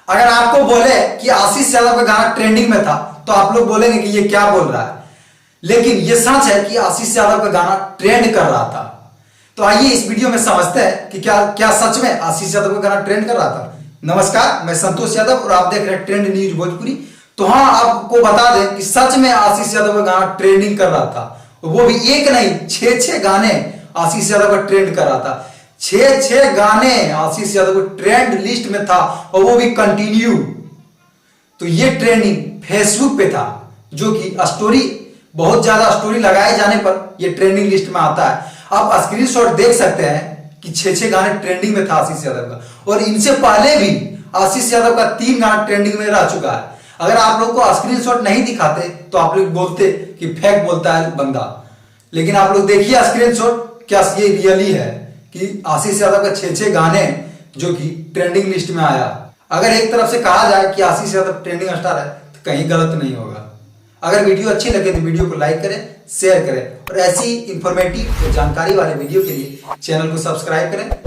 अगर आपको बोले कि आशीष यादव का गाना ट्रेंडिंग में था तो आप लोग बोलेंगे कि ये क्या बोल रहा है, लेकिन ये सच है कि आशीष यादव का गाना ट्रेंड कर रहा था। तो आइए इस वीडियो में समझते हैं कि क्या क्या सच में आशीष यादव का गाना ट्रेंड कर रहा था। नमस्कार, मैं संतोष यादव और आप देख रहे हैं ट्रेंड न्यूज भोजपुरी। तो हाँ, आपको बता दें कि सच में आशीष यादव का गाना ट्रेंडिंग कर रहा था, वो भी एक नहीं 6 गाने आशीष यादव का ट्रेंड कर रहा था। 6 गाने आशीष यादव को ट्रेंड लिस्ट में था और वो भी कंटिन्यू। तो ये ट्रेंडिंग फेसबुक पे था, जो कि स्टोरी बहुत ज्यादा स्टोरी लगाए जाने पर ये ट्रेंडिंग लिस्ट में आता है। आप स्क्रीनशॉट देख सकते हैं कि 6 गाने ट्रेंडिंग में था आशीष यादव का, और इनसे पहले भी आशीष यादव का 3 गाना ट्रेंडिंग में रह चुका है। अगर आप लोग को स्क्रीनशॉट नहीं दिखाते तो आप लोग बोलते कि फेक बोलता है बंदा, लेकिन आप लोग देखिए स्क्रीनशॉट, क्या ये रियली है कि आशीष यादव का 6 गाने जो कि ट्रेंडिंग लिस्ट में आया। अगर एक तरफ से कहा जाए कि आशीष यादव ट्रेंडिंग स्टार है तो कहीं गलत नहीं होगा। अगर वीडियो अच्छी लगे तो वीडियो को लाइक करें, शेयर करें, और ऐसी इंफॉर्मेटिव जानकारी वाले वीडियो के लिए चैनल को सब्सक्राइब करें।